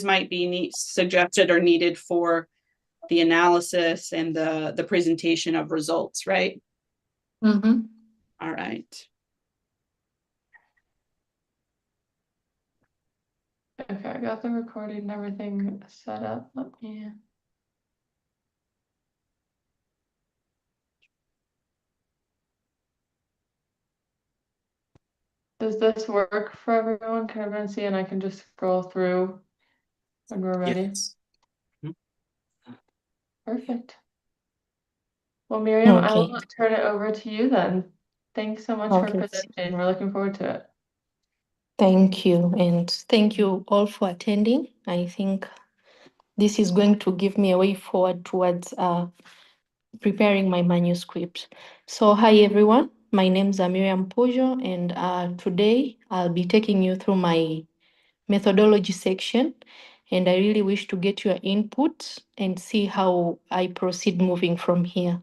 might be suggested or needed for the analysis and the presentation of results, right? Mm-hmm. All right. Okay, I got the recording and everything set up. Let me. Does this work for everyone? Can everyone see? And I can just scroll through when we're ready. Yes. Perfect. Well, Miriam, I Okay. will turn it over to you then. Thanks so much for Okay. presenting. We're looking forward to it. Thank you. And thank you all for attending. I think this is going to give me a way forward towards preparing my manuscript. So, hi everyone. My name is Miriam Pujo, and today I'll be taking you through my methodology section. And I really wish to get your input and see how I proceed moving from here.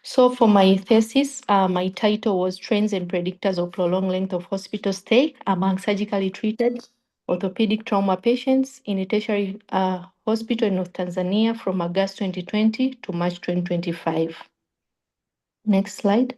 So for my thesis, my title was Trends and Predictors of Prolonged Length of Hospital Stay Among Surgically Treated Orthopedic Trauma Patients in a Tertiary Hospital in North Tanzania from August 2020 to March 2025. Next slide.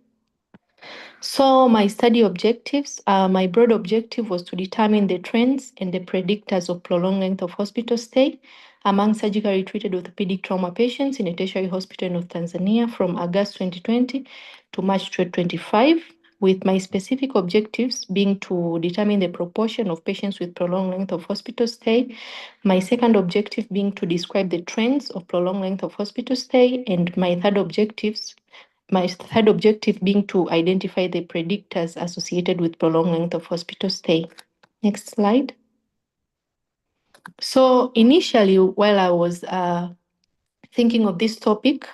So my study objectives, my broad objective was to determine the trends and the predictors of prolonged length of hospital stay among surgically treated orthopedic trauma patients in a tertiary hospital in North Tanzania from August 2020 to March 2025, with my specific objectives being to determine the proportion of patients with prolonged length of hospital stay, my second objective being to describe the trends of prolonged length of hospital stay, and my third objective being to identify the predictors associated with prolonged length of hospital stay. Next slide. So initially, while I was thinking of this topic,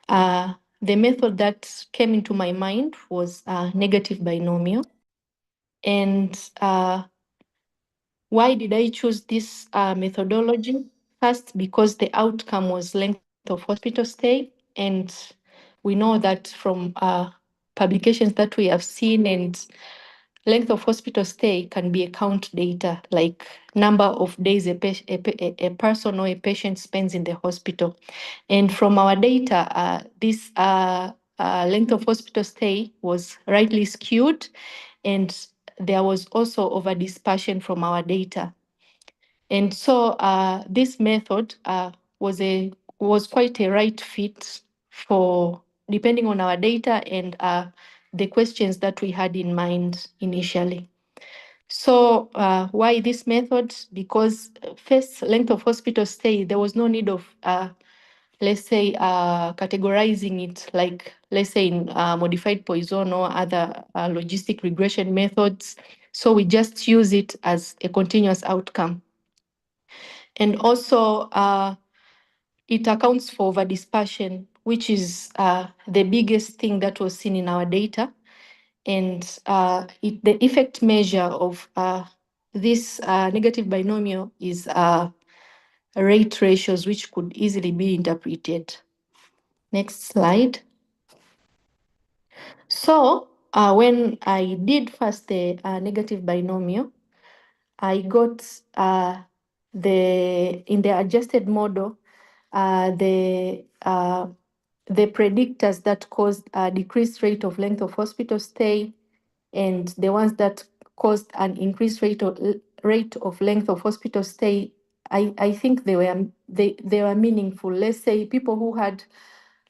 the method that came into my mind was negative binomial. And why did I choose this methodology? First, because the outcome was length of hospital stay, and we know that from publications that we have seen, and length of hospital stay can be account data, like number of days a person or a patient spends in the hospital. And from our data, this length of hospital stay was rightly skewed, and there was also over dispersion from our data. And so this method was quite a right fit for depending on our data and the questions that we had in mind initially. So why this method? Because first, length of hospital stay, there was no need of let's say categorizing it, like let's say in modified Poisson or other logistic regression methods. So we just use it as a continuous outcome. And also, it accounts for overdispersion, which is the biggest thing that was seen in our data. And the effect measure of this negative binomial is rate ratios, which could easily be interpreted. Next slide. So when I did first the negative binomial, I got in the adjusted model, the predictors that caused a decreased rate of length of hospital stay and the ones that caused an increased rate of length of hospital stay. I think they were meaningful. Let's say people who had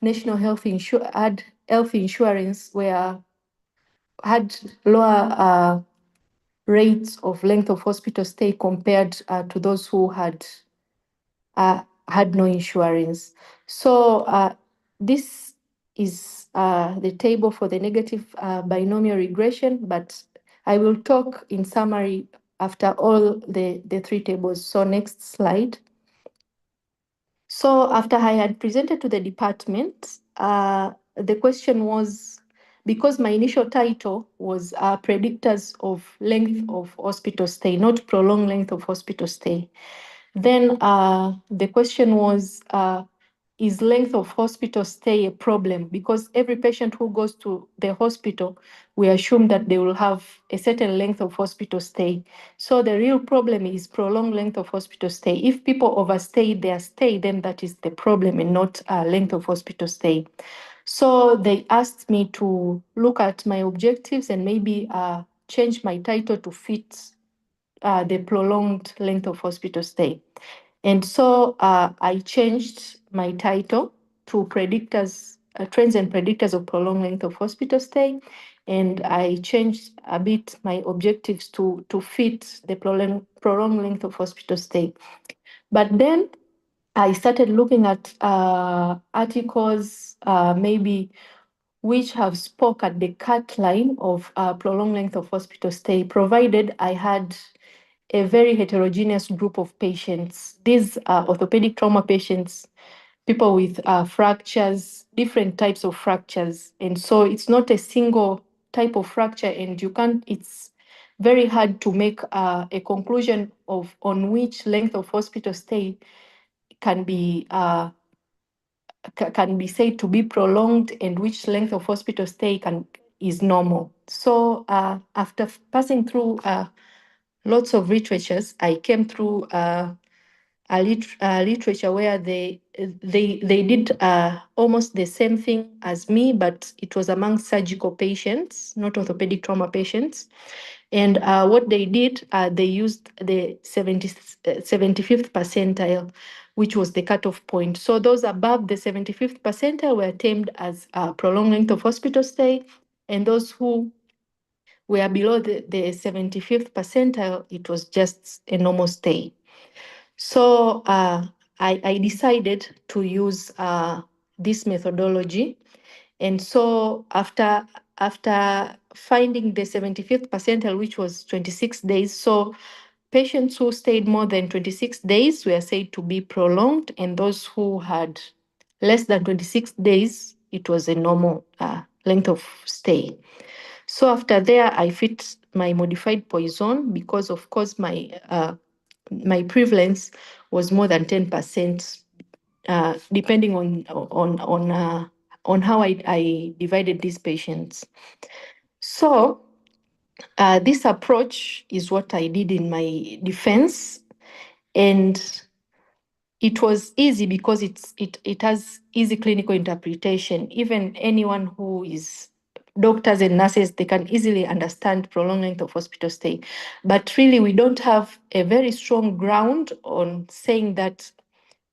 national health insurance had lower rates of length of hospital stay compared to those who had no insurance. So this is the table for the negative binomial regression, but I will talk in summary after all the three tables. So next slide. So after I had presented to the department, the question was, because my initial title was predictors of length of hospital stay, not prolonged length of hospital stay. Then the question was, is length of hospital stay a problem? Because every patient who goes to the hospital, we assume that they will have a certain length of hospital stay. So the real problem is prolonged length of hospital stay. If people overstay their stay, then that is the problem and not length of hospital stay. So they asked me to look at my objectives and maybe change my title to fit the prolonged length of hospital stay. And so I changed my title to predictors, trends and predictors of prolonged length of hospital stay. And I changed a bit my objectives to fit the prolonged length of hospital stay. But then I started looking at articles, maybe which have spoke at the cut line of prolonged length of hospital stay, provided I had a very heterogeneous group of patients. These are orthopedic trauma patients, people with fractures, different types of fractures. And so it's not a single type of fracture, and it's very hard to make a conclusion on which length of hospital stay can be said to be prolonged and which length of hospital stay is normal. So after passing through lots of literatures, I came through literature where they did almost the same thing as me, but it was among surgical patients, not orthopedic trauma patients. And what they did, they used the 75th percentile, which was the cutoff point. So those above the 75th percentile were termed as prolonged length of hospital stay, and those who were below the 75th percentile, it was just a normal stay. So I decided to use this methodology. And so after finding the 75th percentile, which was 26 days, so patients who stayed more than 26 days were said to be prolonged, and those who had less than 26 days, it was a normal length of stay. So after there, I fit my modified Poisson because, of course, my prevalence was more than 10%, depending on how I divided these patients. So this approach is what I did in my defense, and it was easy because it has easy clinical interpretation. Even anyone who is doctors and nurses, they can easily understand prolonged length of hospital stay. But really, we don't have a very strong ground on saying that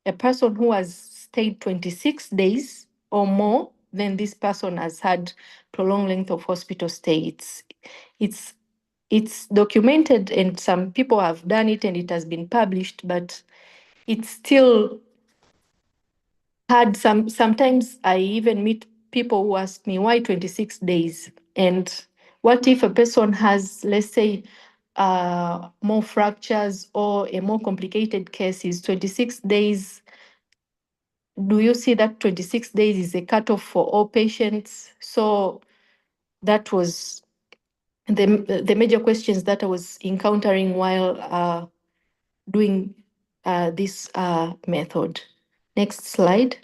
a person who has stayed 26 days or more, then this person has had prolonged length of hospital stay. It's documented, and some people have done it and it has been published, but it's still hard. Sometimes I even meet people who ask me, why 26 days? And what if a person has, let's say, more fractures or a more complicated case? Is 26 days, do you see that 26 days is a cutoff for all patients? So that was the major questions that I was encountering while doing this method. Next slide.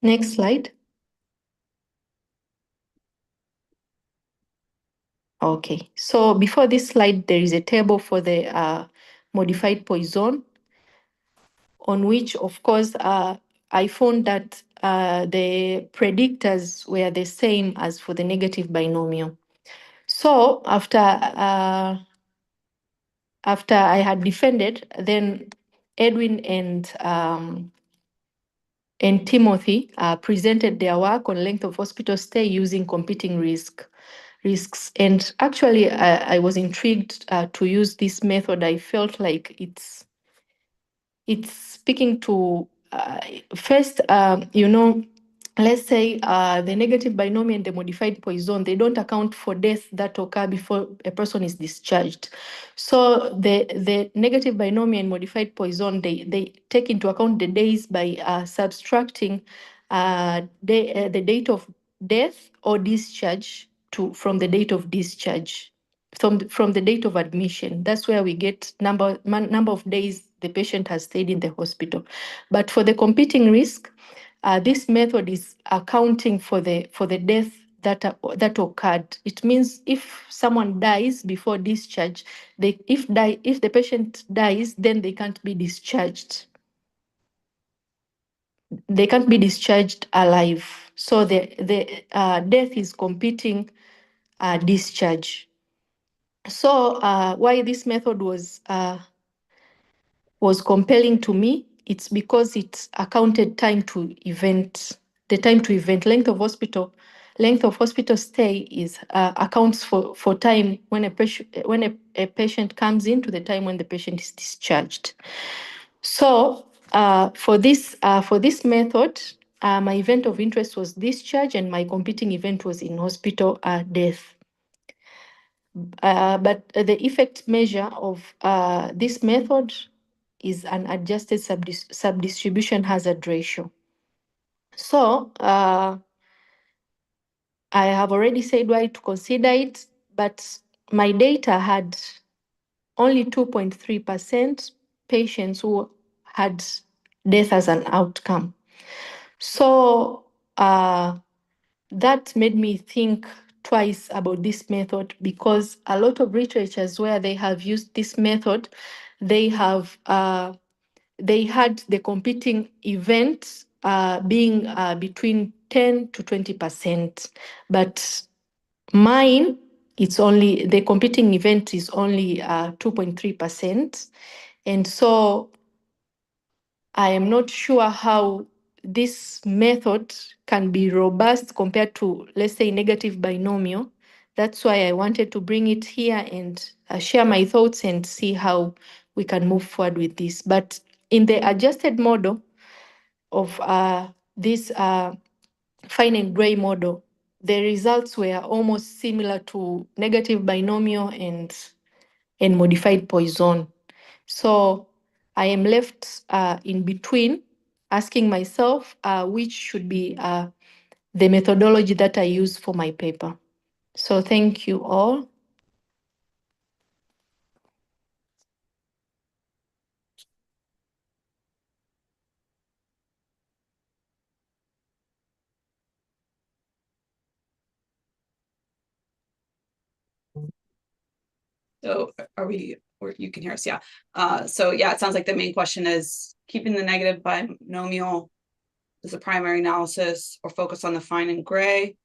Next slide. Okay, so before this slide, there is a table for the modified Poisson, on which, of course, I found that the predictors were the same as for the negative binomial. So after I had defended, then Edwin and Timothy presented their work on length of hospital stay using competing risks. And actually, I was intrigued to use this method. I felt like it's speaking to first, let's say the negative binomial and the modified Poisson, they don't account for deaths that occur before a person is discharged. So the negative binomial and modified Poisson, they take into account the days by subtracting the date of death or discharge from the date of discharge. from the date of admission. That's where we get number of days the patient has stayed in the hospital. But for the competing risk, this method is accounting for the death that occurred. It means if someone dies before discharge, if the patient dies, then they can't be discharged. They can't be discharged alive. So the death is competing discharge. So why this method was compelling to me, it's because it accounted time to event. The time to event, length of hospital stay is accounts for time when a patient comes in to the time when the patient is discharged. So for this method, my event of interest was discharge, and my competing event was in hospital death. But the effect measure of this method is an adjusted subdistribution hazard ratio. So I have already said why to consider it, but my data had only 2.3% patients who had death as an outcome. So that made me think twice about this method, because a lot of literatures where they have used this method, they have they had the competing events being between 10 to 20%, but mine, it's only the competing event is only 2.3%, and so I am not sure how this method can be robust compared to, let's say, negative binomial. That's why I wanted to bring it here and share my thoughts and see how we can move forward with this. But in the adjusted model of this fine and gray model, the results were almost similar to negative binomial and modified Poisson. So I am left in between, asking myself which should be the methodology that I use for my paper. So thank you all. So are we, or you can hear us, yeah. So yeah, it sounds like the main question is keeping the negative binomial as a primary analysis, or focus on the fine and gray.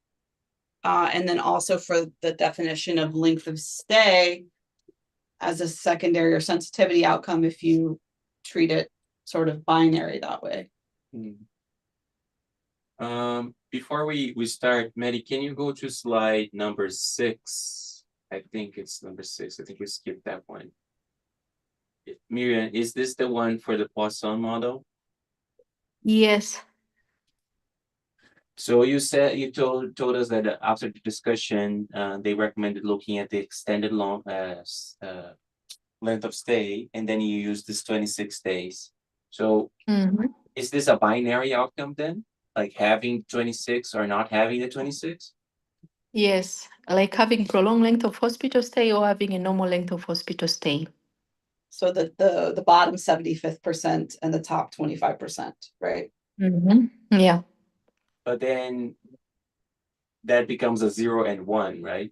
And then also for the definition of length of stay as a secondary or sensitivity outcome if you treat it sort of binary that way. Before we start, Maddie, can you go to slide number 6? I think it's number 6. I think we skipped that one. Miriam, is this the one for the Poisson model? Yes. So you said, you told us that after the discussion, they recommended looking at the extended length of stay, and then you use this 26 days. So is this a binary outcome then? Like having 26 or not having the 26? Yes, like having prolonged length of hospital stay or having a normal length of hospital stay. So the bottom 75th percent and the top 25%, right? Yeah. But then that becomes a 0 and 1, right?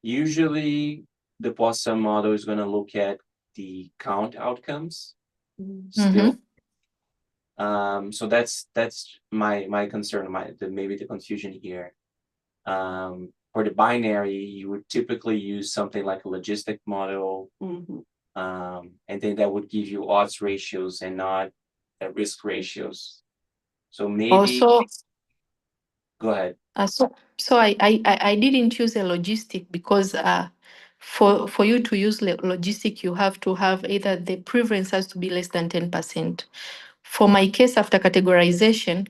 Usually the Poisson model is going to look at the count outcomes still. So that's my concern, maybe the confusion here. For the binary, you would typically use something like a logistic model, and then that would give you odds ratios and not risk ratios. So maybe Also, go ahead. So I didn't use a logistic because for you to use logistic, you have to have either the prevalence has to be less than 10%. For my case, after categorization,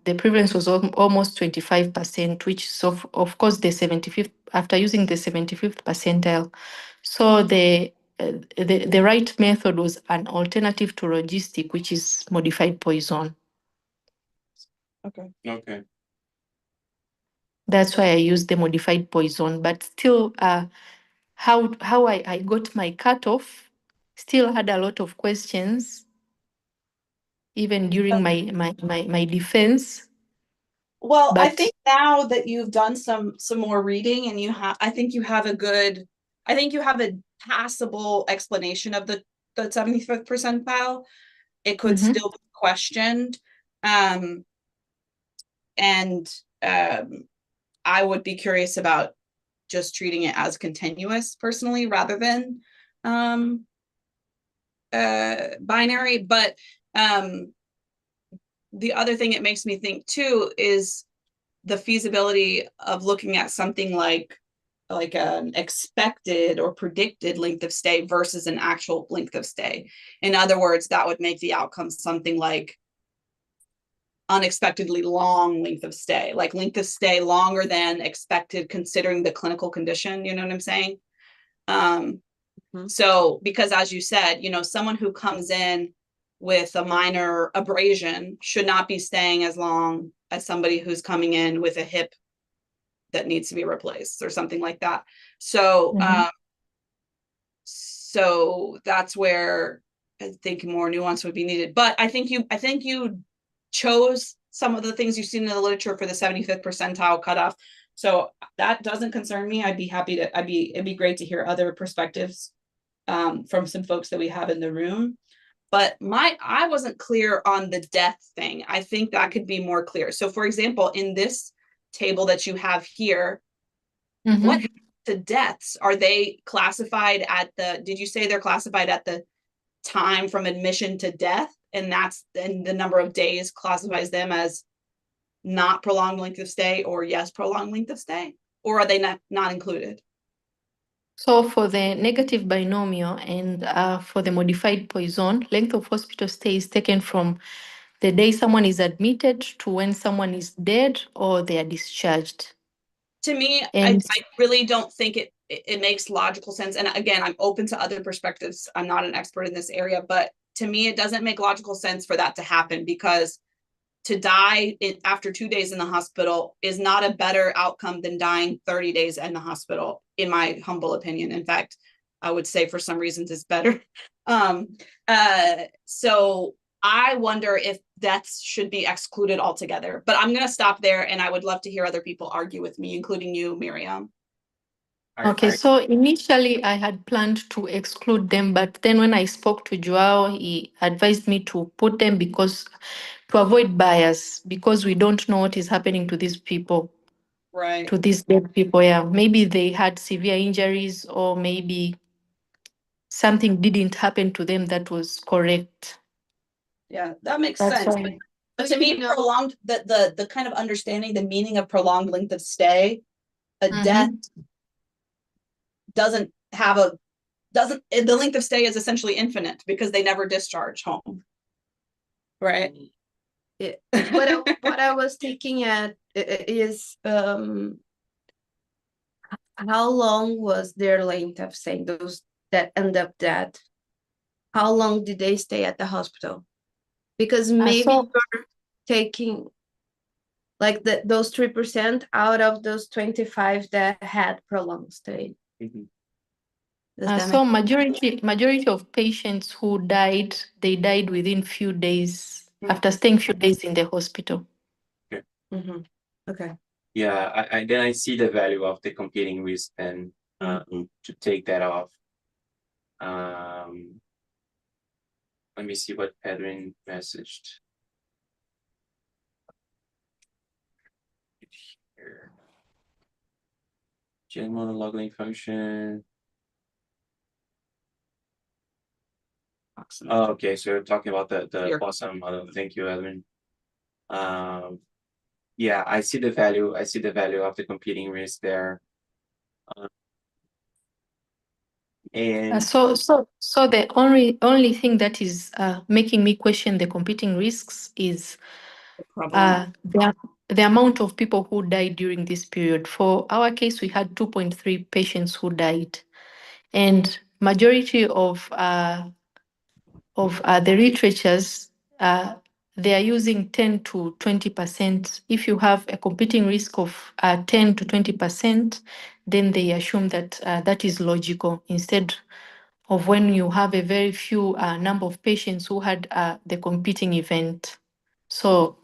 the prevalence was almost 25%, which is of course the 75th, after using the 75th percentile. So the right method was an alternative to logistic, which is modified Poisson. Okay. Okay. That's why I used the modified Poisson. But still, how I got my cutoff still had a lot of questions, even during my defense. Well, I But think now that you've done some more reading and I think you have a passable explanation of the 75th percentile. It could Mhm. still be questioned. And I would be curious about just treating it as continuous personally, rather than binary. But the other thing it makes me think too is the feasibility of looking at something like an expected or predicted length of stay versus an actual length of stay. In other words, that would make the outcome something like unexpectedly long length of stay, like length of stay longer than expected considering the clinical condition. You know what I'm saying? So because, as you said, someone who comes in with a minor abrasion should not be staying as long as somebody who's coming in with a hip that needs to be replaced or something like that. So so that's where I think more nuance would be needed. But I think you chose some of the things you've seen in the literature for the 75th percentile cutoff. So that doesn't concern me. It'd be great to hear other perspectives from some folks that we have in the room. But I wasn't clear on the death thing. I think that could be more clear. So for example, in this table that you have here, what happened to deaths? Are they classified did you say they're classified at the time from admission to death? And the number of days classifies them as not prolonged length of stay or yes, prolonged length of stay? Or are they not included? So for the negative binomial and for the modified Poisson, length of hospital stay is taken from the day someone is admitted to when someone is dead or they are discharged. To me, And I really don't think it makes logical sense. And again, I'm open to other perspectives. I'm not an expert in this area, but to me, it doesn't make logical sense for that to happen, because to die after 2 days in the hospital is not a better outcome than dying 30 days in the hospital, in my humble opinion. In fact, I would say for some reasons it's better. So I wonder if deaths should be excluded altogether. But I'm going to stop there, and I would love to hear other people argue with me, including you, Miriam. okay, so initially I had planned to exclude them, but then when I spoke to Joao, he advised me to put them to avoid bias, because we don't know what is happening to these people, Right. to these dead people. Yeah, maybe they had severe injuries, or maybe something didn't happen to them that was correct. Yeah, that makes That's sense. why. But to me, prolonged, the kind of understanding the meaning of prolonged length of stay, a death doesn't the length of stay is essentially infinite because they never discharge home. Right. What I was thinking at is how long was their length of stay, those that end up dead? How long did they stay at the hospital? Because maybe you're taking like those 3% out of those 25 that had prolonged stay. So majority of patients who died, they died within few days after staying few days in the hospital. Okay. Yeah, I see the value of the competing risk and to take that off. Let me see what Pedrin messaged. Here. Gen monologuing function. Oh, okay, so you're talking about the Poisson model. Thank you, Edwin. Yeah, I see the value. I see the value of the competing risk there. And so the only thing that is making me question the competing risks is the amount of people who died during this period. For our case, we had 2.3 patients who died, and majority of the literatures, they are using 10 to 20%. If you have a competing risk of 10 to 20%, then they assume that that is logical, instead of when you have a very few number of patients who had the competing event. So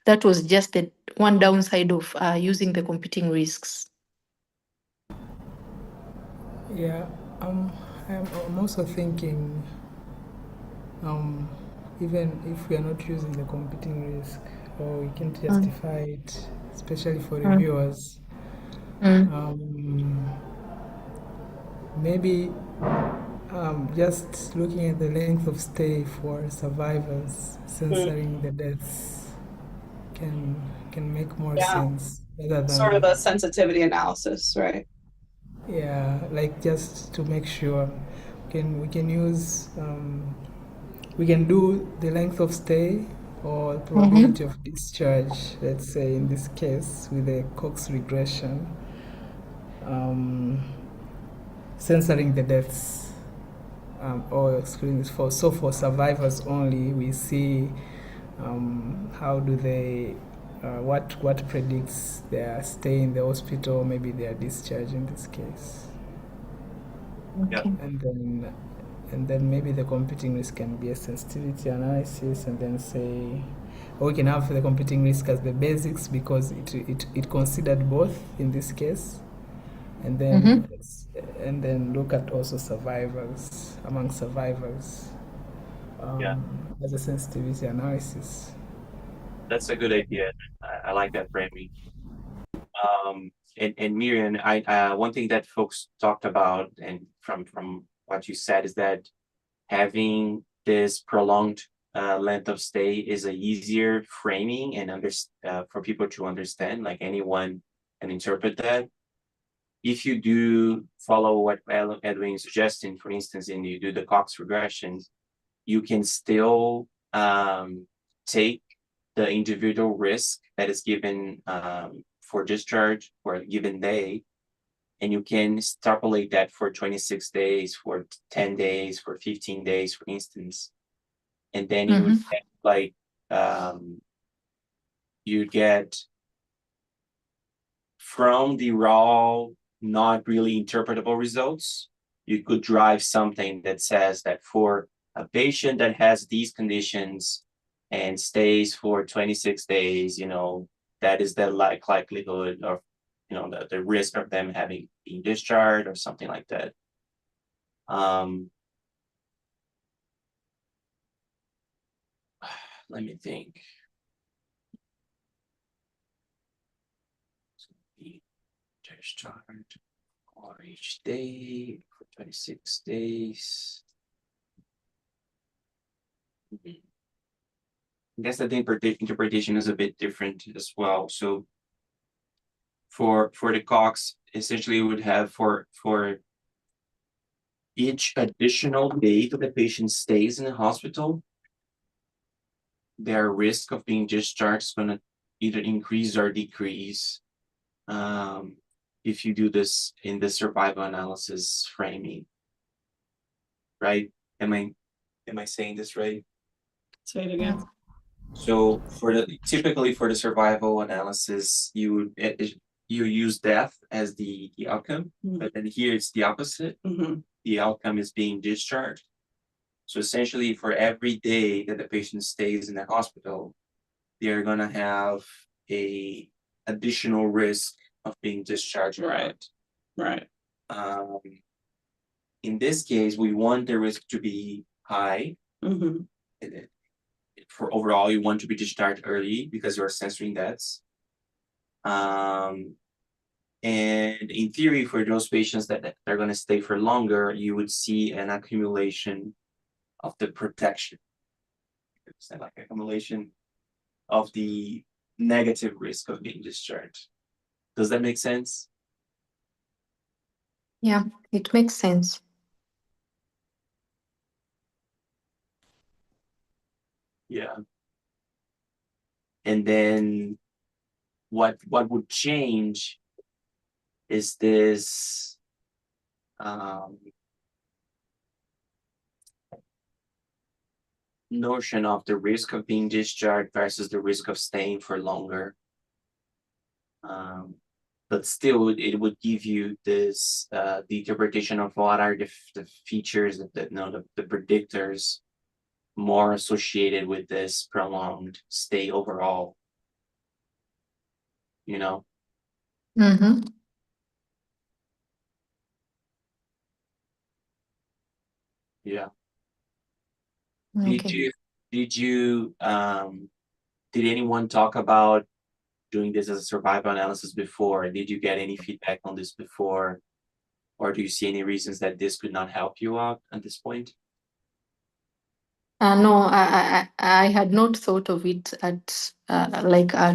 that was just the one downside of using the competing risks. Yeah, I'm also thinking, even if we are not using the competing risk, or we can justify it, especially for reviewers, maybe just looking at the length of stay for survivors, censoring the deaths can make more Yeah. sense rather Sort of than, a sensitivity analysis, right? yeah, like just to make sure we can use we can do the length of stay or probability of discharge, let's say in this case with the Cox regression, censoring the deaths, or excluding this for survivors only. We see how do they what predicts their stay in the hospital, maybe their discharge in this case. Okay. And then maybe the competing risk can be a sensitivity analysis, and then say, or we can have the competing risk as the basics because it considered both in this case, and then look at also survivors, among survivors, Yeah. as a sensitivity analysis. That's a good idea. I like that framing. And Miriam, one thing that folks talked about, and from what you said, is that having this prolonged length of stay is a easier framing and for people to understand, like anyone can interpret that. If you do follow what Edwin is suggesting, for instance, and you do the Cox regression, you can still take the individual risk that is given for discharge for a given day, and you can extrapolate that for 26 days, for 10 days, for 15 days, for instance. And then you would get like, you get from the raw, not really interpretable results, you could drive something that says that for a patient that has these conditions and stays for 26 days, that is the likelihood of, the risk of them being discharged or something like that. Let me think. Be discharged for each day for 26 days. I guess that the interpretation is a bit different as well. So for the Cox, essentially we would have for each additional day that the patient stays in the hospital, their risk of being discharged is going to either increase or decrease if you do this in the survival analysis framing. Right? Am I saying this right? Say it again. So typically for the survival analysis, you use death as the outcome, but then here it's the opposite. The outcome is being discharged. So essentially, for every day that the patient stays in the hospital, they're gonna have a additional risk of being discharged. Right. In this case, we want the risk to be high. For overall, you want to be discharged early because you're censoring deaths. And in theory, for those patients that are going to stay for longer, you would see an accumulation of the protection. It's like accumulation of the negative risk of being discharged. Does that make sense? Yeah, it makes sense. Yeah. And then what would change is this notion of the risk of being discharged versus the risk of staying for longer. But still, it would give you this the interpretation of what are the features that the predictors more associated with this prolonged stay overall. You know. Mm-hmm. Yeah. Okay. Did anyone talk about doing this as a survival analysis before? Did you get any feedback on this before? Or do you see any reasons that this could not help you out at this point? No, I had not thought of it at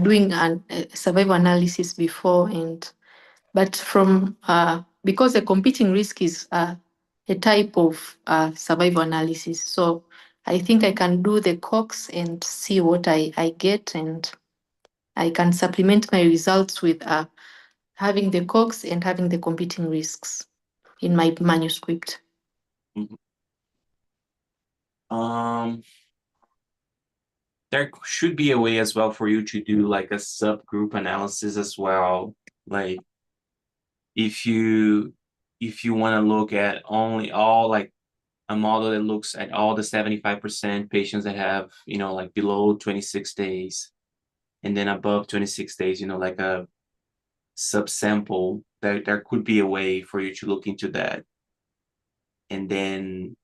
doing a survival analysis before, but from because the competing risk is a type of survival analysis, so I think I can do the Cox and see what I get, and I can supplement my results with having the Cox and having the competing risks in my manuscript. There should be a way as well for you to do like a subgroup analysis as well. Like if you want to look at only all like a model that looks at all the 75% patients that have, like below 26 days and then above 26 days, like a subsample, there could be a way for you to look into that. And then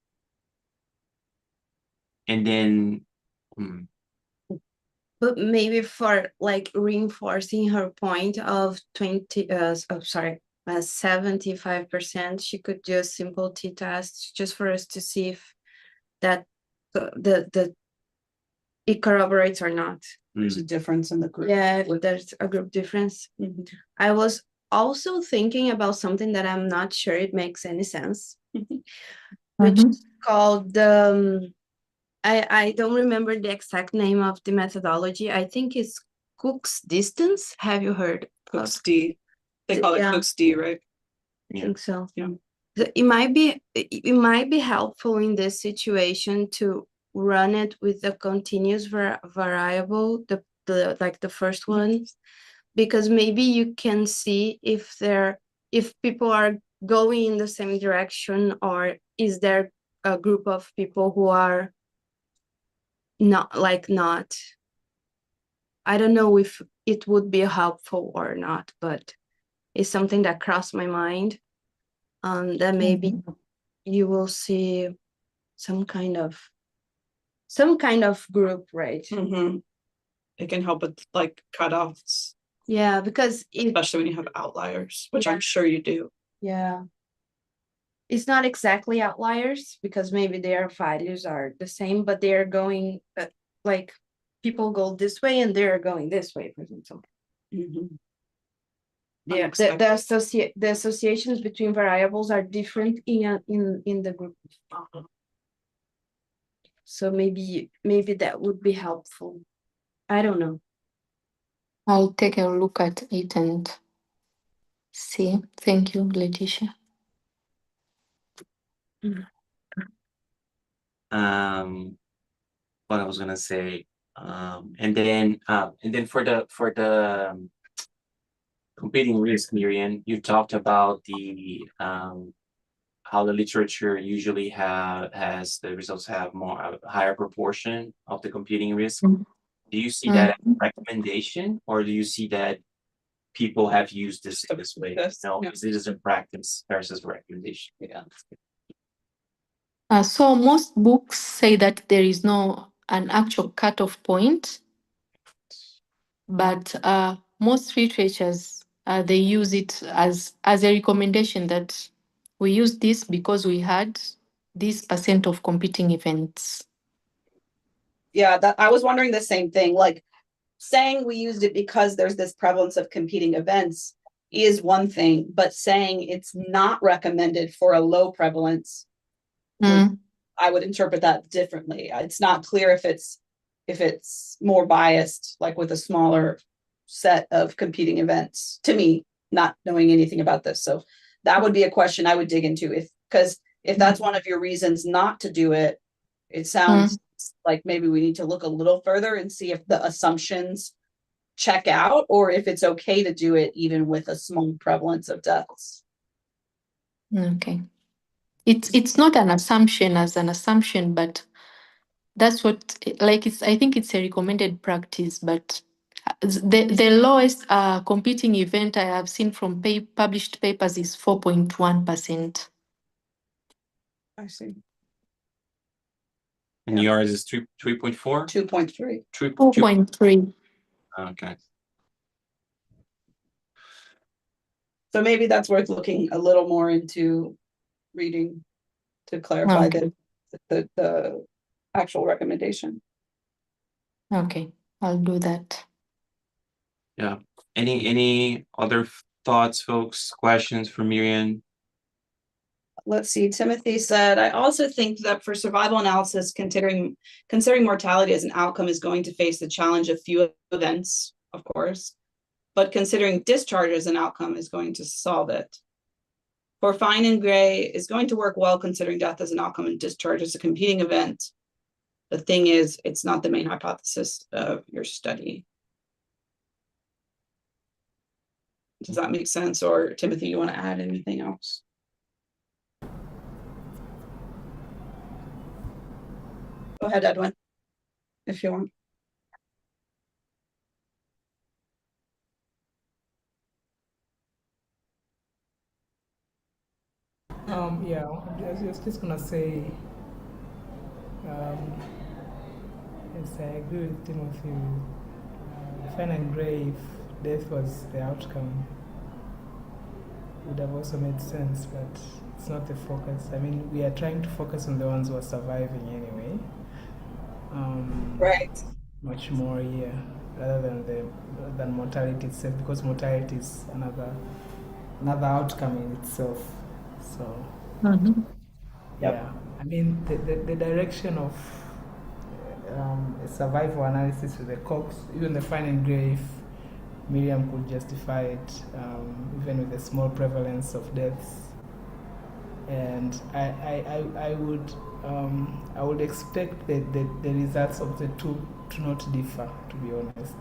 But maybe for like reinforcing her point of 75%, she could just simple t-test just for us to see if that it corroborates or not. There's a difference in the group. Yeah, if there's a group difference. I was also thinking about something that I'm not sure it makes any sense, which is called I don't remember the exact name of the methodology. I think it's Cook's distance. Have you heard? Cook's D. They call it Yeah. Cook's D, right? I think so. Yeah. It might be helpful in this situation to run it with the continuous variable, the first one, because maybe you can see if people are going in the same direction, or is there a group of people who are not. I don't know if it would be helpful or not, but it's something that crossed my mind. That maybe you will see some kind of group, right? It can help with like cutoffs, Yeah, because especially when you have outliers, which I'm sure you do. yeah, it's not exactly outliers because maybe their values are the same, but they're going like people go this way and they're going this way, for example. Yeah, the associations between variables are different in the group. So maybe that would be helpful. I don't know. I'll take a look at it and see. Thank you, Letitia. What I was gonna say, and then for the competing risk, Miriam, you talked about the how the literature usually has the results have a higher proportion of the competing risk. Do you see that as a recommendation, or do you see that people have used this way? No, is it as a practice versus recommendation? Yeah. So most books say that there is no an actual cutoff point, but most literatures they use it as a recommendation that we use this because we had this % of competing events. Yeah, that I was wondering the same thing. Like saying we used it because there's this prevalence of competing events is one thing, but saying it's not recommended for a low prevalence, I would interpret that differently. It's not clear if it's more biased, like with a smaller set of competing events, to me, not knowing anything about this. So that would be a question I would dig into, because if that's one of your reasons not to do it, it sounds like maybe we need to look a little further and see if the assumptions check out, or if it's okay to do it even with a small prevalence of deaths. Okay. It's not an assumption as an assumption, but that's what, like, I think it's a recommended practice, but the lowest competing event I have seen from published papers is 4.1%. I see. And yours is 3.4? 2.3. 4.3. Okay. So maybe that's worth looking a little more into reading to clarify Okay. the actual recommendation. Okay, I'll do that. Yeah. Any other thoughts, folks? Questions for Miriam? Let's see, Timothy said, I also think that for survival analysis, considering mortality as an outcome is going to face the challenge of few events, of course, but considering discharge as an outcome is going to solve it. For fine and gray is going to work well considering death as an outcome and discharge as a competing event. The thing is, it's not the main hypothesis of your study. Does that make sense? Or Timothy, you want to add anything else? Go ahead, Edwin, if you want. Yeah, I was just gonna say, yes, I agree with Timothy. Fine and gray, if death was the outcome, would have also made sense, but it's not the focus. I mean, we are trying to focus on the ones who are surviving anyway. Right. Much more here, rather than mortality itself, because mortality is another outcome in itself. So yeah, I mean the direction of a survival analysis with the Cox, even the fine and gray, if Miriam could justify it, even with a small prevalence of deaths. And I would expect the results of the two to not differ, to be honest.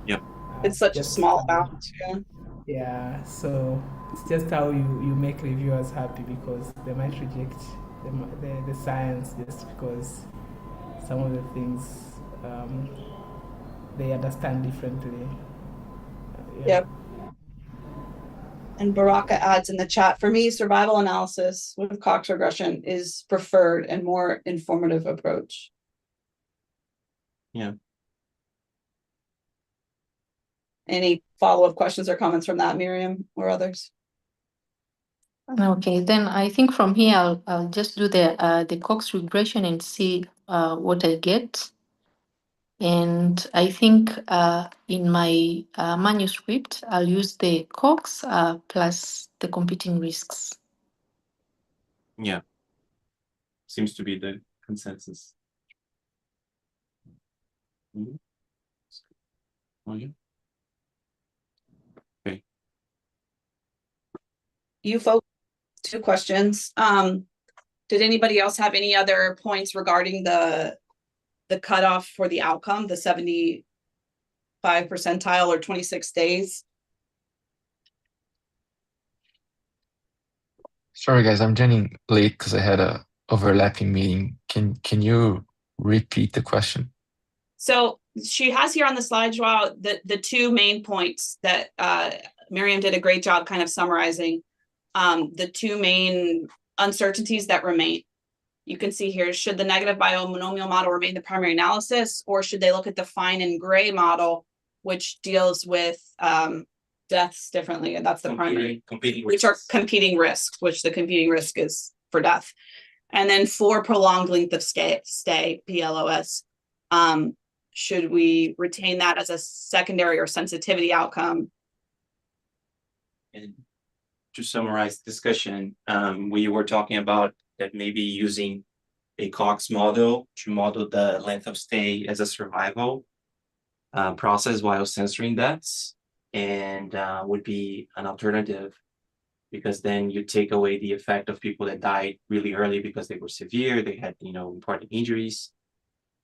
Yep. It's such a small amount. Yeah. Yeah, so it's just how you make reviewers happy, because they might reject the science just because some of the things they understand differently. Yeah. Yep. And Baraka adds in the chat, for me, survival analysis with Cox regression is preferred and more informative approach. Yeah. Any follow-up questions or comments from that, Miriam, or others? Okay, then I think from here I'll just do the Cox regression and see what I get. And I think in my manuscript I'll use the Cox plus the competing risks. Yeah. Seems to be the consensus. Mhm. Oh, yeah. Okay. You folks, 2 questions. Did anybody else have any other points regarding the cutoff for the outcome, the 75 percentile or 26 days? Sorry, guys, I'm joining late because I had a overlapping meeting. Can you repeat the question? So she has here on the slide, Joao, the 2 main points that Miriam did a great job kind of summarizing. The 2 main uncertainties that remain. You can see here, should the negative bimonomial model remain the primary analysis, or should they look at the fine and gray model, which deals with deaths differently? And that's the primary, competing which are competing risks, which the competing risk is for death. And then for prolonged length of stay, PLOS, should we retain that as a secondary or sensitivity outcome? And to summarize discussion, we were talking about that maybe using a Cox model to model the length of stay as a survival process while censoring deaths, and would be an alternative, because then you take away the effect of people that died really early because they were severe, they had important injuries,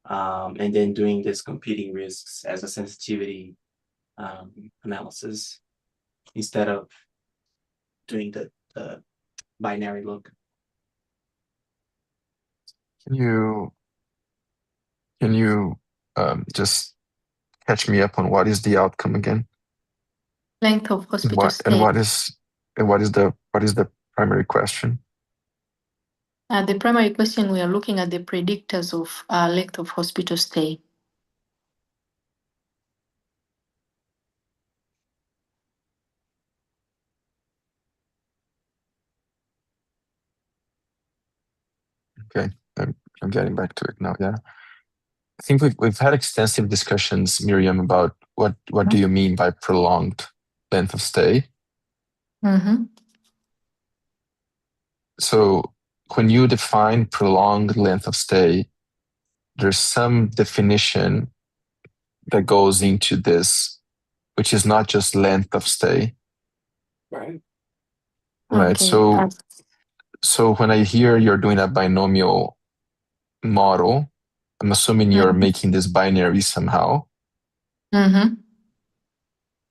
and then doing this competing risks as a sensitivity analysis instead of doing the binary look. Can you just catch me up on what is the outcome again? Length of And hospital what stay. what is the primary question? The primary question, we are looking at the predictors of length of hospital stay. Okay, I'm getting back to it now. Yeah, I think we've had extensive discussions, Miriam, about what do you mean by prolonged length of stay. Mm-hmm. So when you define prolonged length of stay, there's some definition that goes into this, which is not just length of stay, Right. right? Okay. So when I hear you're doing a binomial model, I'm assuming you're making this binary somehow. Mm-hmm.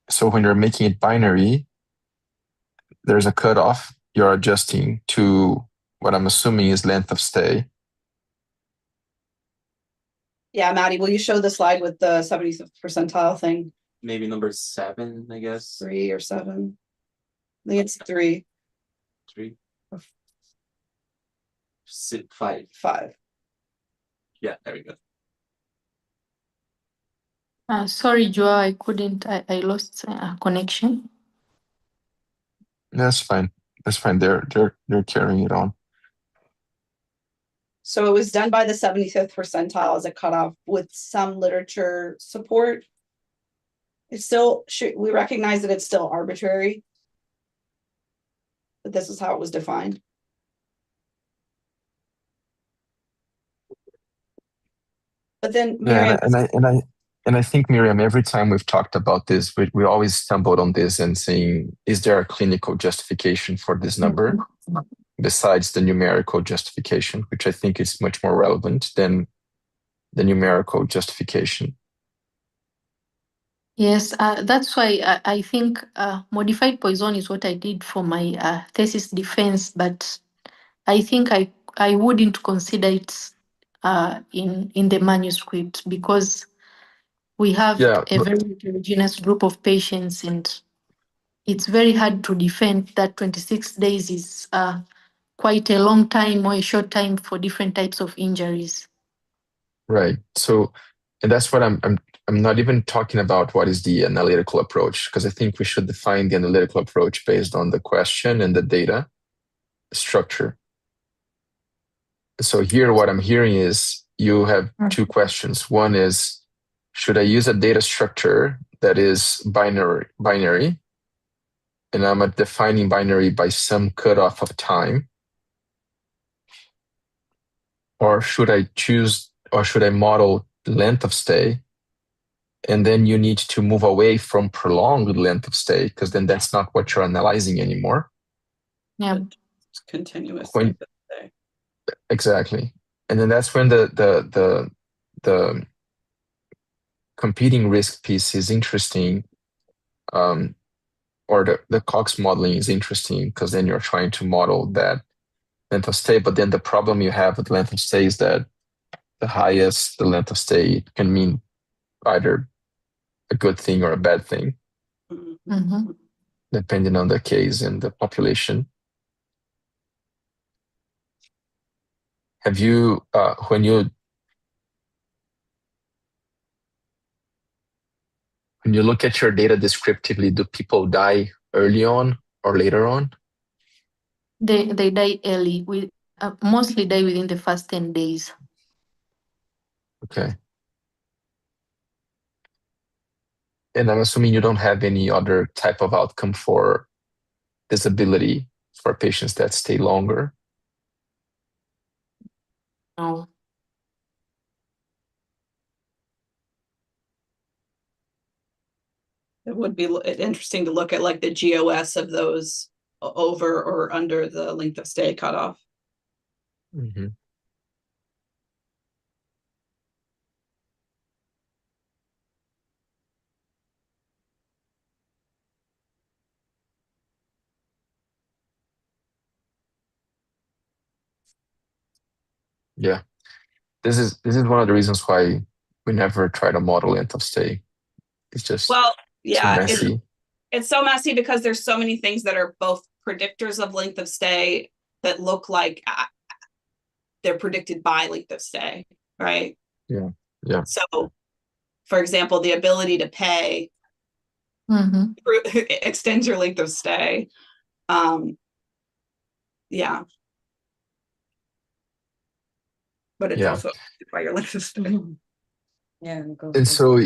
So when you're making it binary, there's a cutoff. You're adjusting to what I'm assuming is length of stay. Yeah, Maddie, will you show the slide with the 70th percentile thing? Maybe number 7, I guess. 3 or 7. I think it's 3, 3. 5. 5. Yeah, there we go. Sorry, Joa, I couldn't. I lost connection. That's fine. That's fine. They're carrying it on. So it was done by the 75th percentile as a cutoff with some literature support. It's still, we recognize that it's still arbitrary, but this is how it was defined. But then Miriam, And I think, Miriam, every time we've talked about this, we always stumbled on this and saying, is there a clinical justification for this number besides the numerical justification, which I think is much more relevant than the numerical justification. Yes, that's why I think modified Poisson is what I did for my thesis defense, but I think I wouldn't consider it in the manuscript because we have a very heterogeneous group of patients, and it's very hard to defend that 26 days is quite a long time or a short time for different types of injuries. Right. So, and that's what I'm not even talking about what is the analytical approach, because I think we should define the analytical approach based on the question and the data structure. So here, what I'm hearing is you have two questions. One is, should I use a data structure that is binary, and I'm defining binary by some cutoff of time? Or should I model length of stay? And then you need to move away from prolonged length of stay, because then that's not what you're analyzing anymore. Yeah. It's continuous. Exactly. And then that's when the competing risk piece is interesting, or the Cox modeling is interesting, because then you're trying to model that length of stay. But then the problem you have with length of stay is that the highest the length of stay can mean either a good thing or a bad thing, Mm-hmm. depending on the case and the population. Have you, when you look at your data descriptively, do people die early on or later on? They die early. We mostly die within the first 10 days. Okay. And I'm assuming you don't have any other type of outcome for disability for patients that stay longer. No. It would be interesting to look at like the GOS of those over or under the length of stay cutoff. Mm-hmm. Yeah. This is one of the reasons why we never try to model length of stay. It's just Well, too yeah, messy. it's so messy because there's so many things that are both predictors of length of stay that look like they're predicted by length of stay, right? Yeah. Yeah. So, for example, the ability to pay Mhm. extends your length of stay. Yeah. But it's Yeah. also by your length of stay. Yeah. it goes And with- so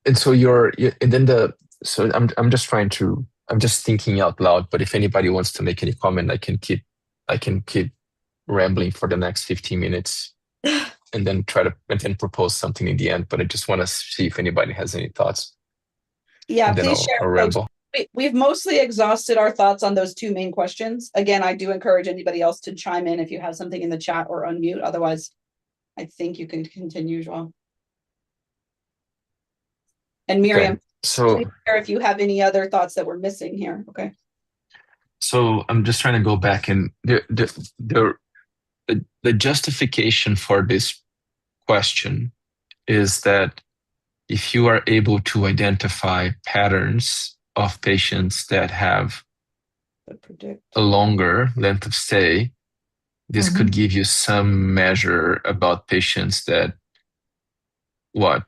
and then so I'm just trying to, I'm just thinking out loud, but if anybody wants to make any comment, I can keep rambling for the next 15 minutes and then propose something in the end. But I just want to see if anybody has any thoughts, Yeah, and then please I'll share, folks. ramble. We've mostly exhausted our thoughts on those two main questions. Again, I do encourage anybody else to chime in if you have something in the chat or unmute. Otherwise, I think you can continue, Joel. And Miriam, Okay. So please share if you have any other thoughts that we're missing here. Okay. so I'm just trying to go back, and the justification for this question is that if you are able to identify patterns of patients that have a longer length of stay, this could give you some measure about patients that what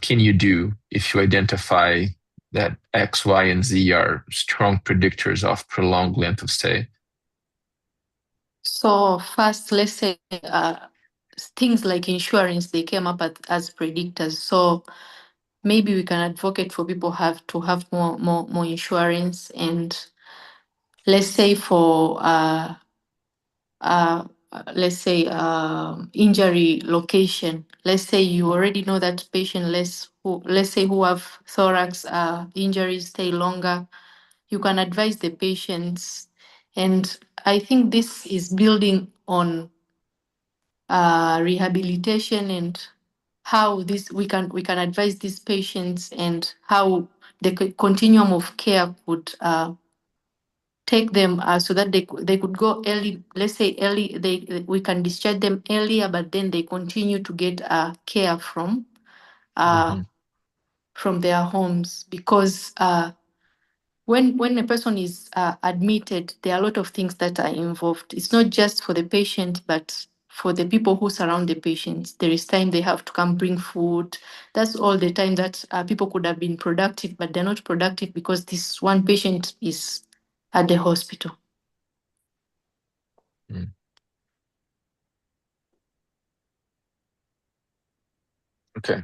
can you do if you identify that X, Y, and Z are strong predictors of prolonged length of stay? So first, let's say things like insurance, they came up as predictors. So maybe we can advocate for people have to have more insurance, and let's say for let's say injury location. Let's say you already know that patient, let's say who have thorax injuries stay longer. You can advise the patients, and I think this is building on rehabilitation and how this we can advise these patients and how the continuum of care could take them so that they could go early. Let's say early, we can discharge them earlier, but then they continue to get care Mhm. from their homes, because when a person is admitted, there are a lot of things that are involved. It's not just for the patient, but for the people who surround the patients. There is time they have to come bring food. That's all the time that people could have been productive, but they're not productive because this one patient is at the hospital. Mm. Okay.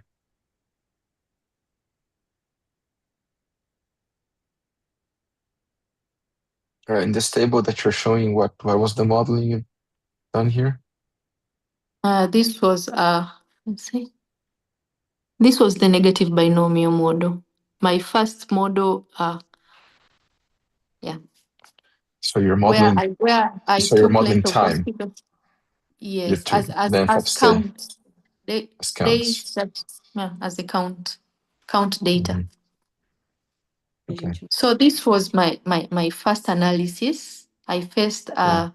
All right. In this table that you're showing, what was the modeling you've done here? This was let's see. This was the negative binomial model. My first model, yeah. So you're modeling. Where I So you're took modeling length of time. hospital. You Yes, took length of as stay count. They as they counts. that as a count data. Mhm. Okay. So this was my first analysis. I first Yeah.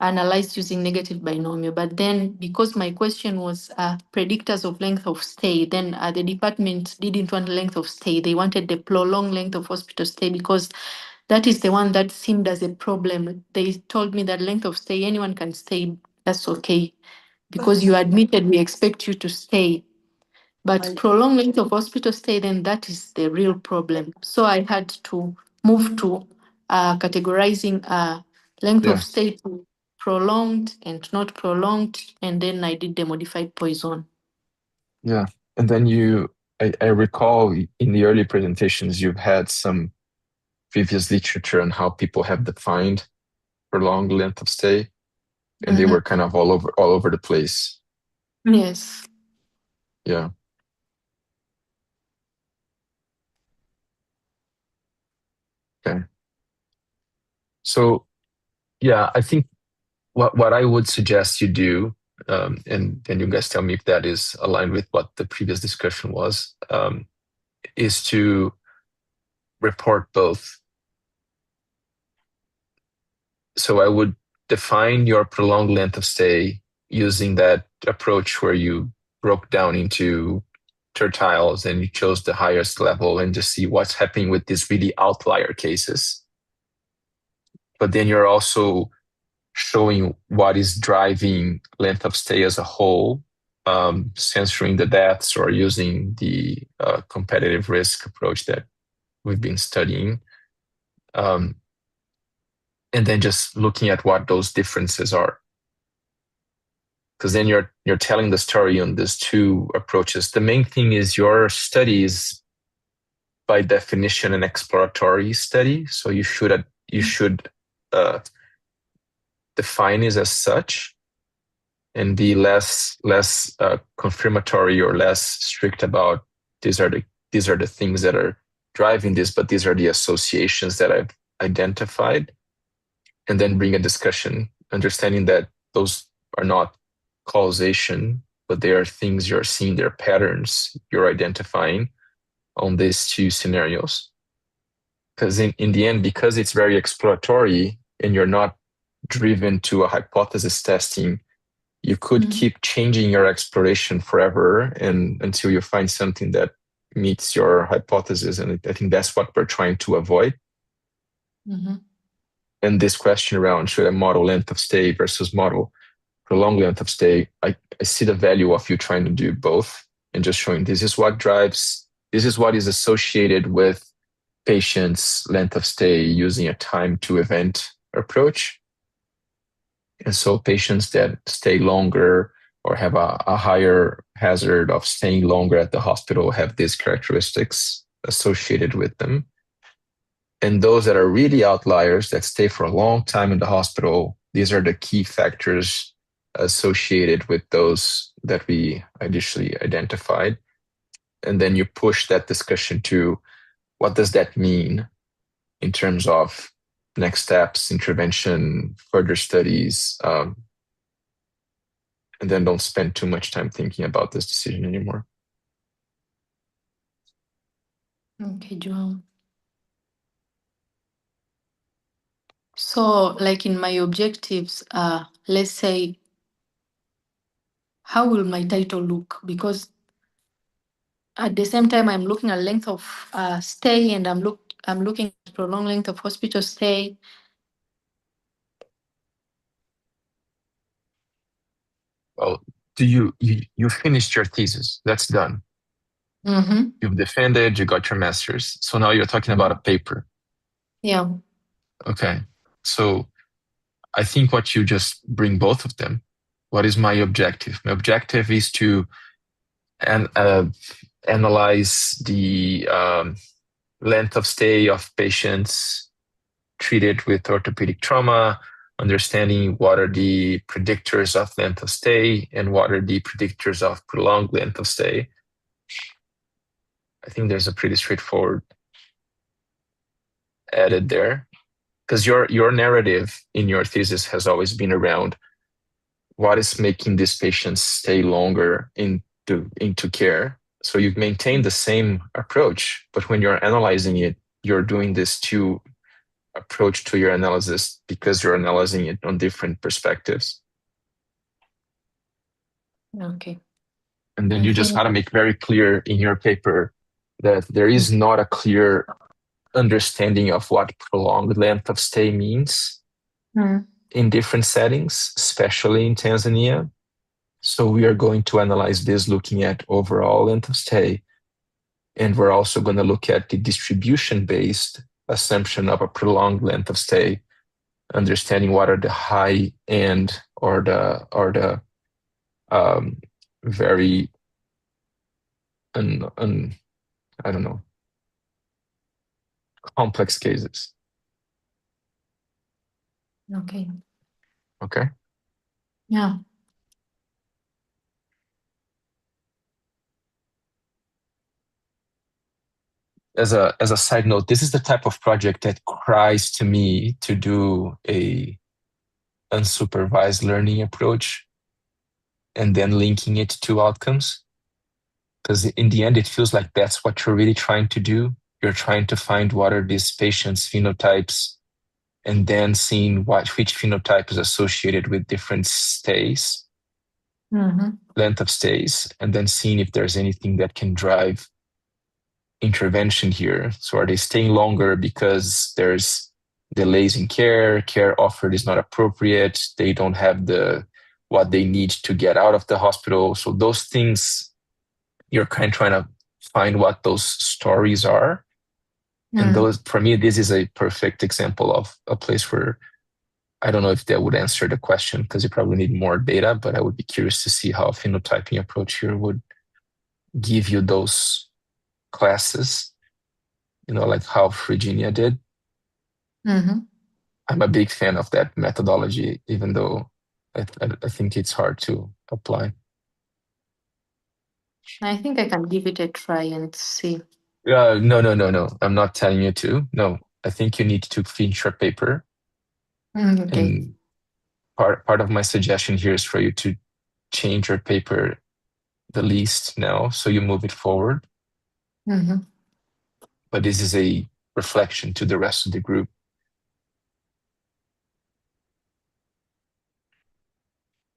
analyzed using negative binomial, but then because my question was predictors of length of stay, then the department didn't want length of stay. They wanted the prolonged length of hospital stay because that is the one that seemed as a problem. They told me that length of stay, anyone can stay, that's okay. Because you admitted, we expect you to stay. But prolonged length of hospital stay, then that is the real problem. So I had to move to categorizing length of Yeah. stay to prolonged and not prolonged, and then I did the modified Poisson. Yeah. And then I recall in the early presentations, you've had some previous literature on how people have defined prolonged length of stay, and they were kind of all over the place. Yes. Yeah. Okay. So yeah, I think what I would suggest you do, and then you guys tell me if that is aligned with what the previous discussion was, is to report both. So I would define your prolonged length of stay using that approach where you broke down into tertiles and you chose the highest level and just see what's happening with these really outlier cases. But then you're also showing what is driving length of stay as a whole, censoring the deaths or using the competitive risk approach that we've been studying. And then just looking at what those differences are. Because then you're telling the story on these two approaches. The main thing is your study is by definition an exploratory study, so you should define it as such and be less confirmatory or less strict about these are the things that are driving this, but these are the associations that I've identified, and then bring a discussion, understanding that those are not causation, but they are things you're seeing, they're patterns you're identifying on these two scenarios. Because in the end, because it's very exploratory and you're not driven to a hypothesis testing, you could keep changing your exploration forever and until you find something that meets your hypothesis. And I think that's what we're trying to avoid. And this question around should I model length of stay versus model prolonged length of stay, I see the value of you trying to do both and just showing this is what is associated with patients' length of stay using a time to event approach. And so patients that stay longer or have a higher hazard of staying longer at the hospital have these characteristics associated with them. And those that are really outliers that stay for a long time in the hospital, these are the key factors associated with those that we initially identified. And then you push that discussion to what does that mean in terms of next steps, intervention, further studies, and then don't spend too much time thinking about this decision anymore. Okay, João. So, like in my objectives, let's say, how will my title look? Because at the same time, I'm looking at length of stay, and I'm looking at prolonged length of hospital stay. Well, you finished your thesis? That's done. You've defended. You got your master's. So now you're talking about a paper. Yeah. Okay. So I think what you just bring both of them. What is my objective? My objective is to analyze the length of stay of patients treated with orthopedic trauma, understanding what are the predictors of length of stay and what are the predictors of prolonged length of stay. I think there's a pretty straightforward added there, because your narrative in your thesis has always been around what is making these patients stay longer into care. So you've maintained the same approach, but when you're analyzing it, you're doing this two approach to your analysis because you're analyzing it on different perspectives. Okay. And then you just got to make very clear in your paper that there is not a clear understanding of what prolonged length of stay means in different settings, especially in Tanzania. So we are going to analyze this looking at overall length of stay. And we're also going to look at the distribution-based assumption of a prolonged length of stay, understanding what are the high end or the very I don't know, complex cases. Okay. Okay. Yeah. As a side note, this is the type of project that cries to me to do a unsupervised learning approach and then linking it to outcomes. Because in the end, it feels like that's what you're really trying to do. You're trying to find what are these patients' phenotypes and then seeing which phenotype is associated with different stays. length of stays, and then seeing if there's anything that can drive intervention here. So are they staying longer because there's delays in care offered is not appropriate, they don't have what they need to get out of the hospital? So those things, you're kind of trying to find what those stories are. And those, for me, this is a perfect example of a place where I don't know if that would answer the question, because you probably need more data, but I would be curious to see how a phenotyping approach here would give you those classes, like how Virginia did. I'm a big fan of that methodology, even though I think it's hard to apply. I think I can give it a try and see. No. I'm not telling you to. No, I think you need to finish your paper. Okay. And part of my suggestion here is for you to change your paper the least now, so you move it forward. But this is a reflection to the rest of the group.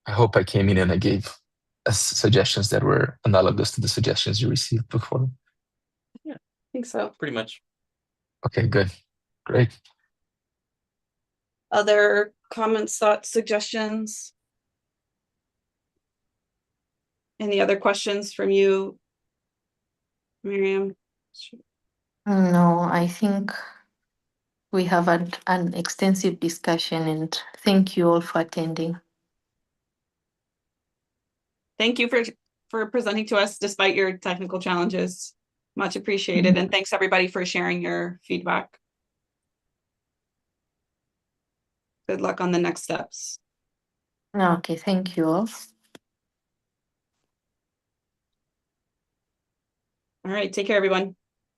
I hope I came in and I gave suggestions that were analogous to the suggestions you received before. I think so. Pretty much. Okay, good. Great. Other comments, thoughts, suggestions? Any other questions from you, Miriam? No, I think we have had an extensive discussion, and thank you all for attending. Thank you for presenting to us despite your technical challenges. Much appreciated. And thanks everybody for sharing your feedback. Good luck on the next steps. Okay, thank you all. All right, take care, everyone.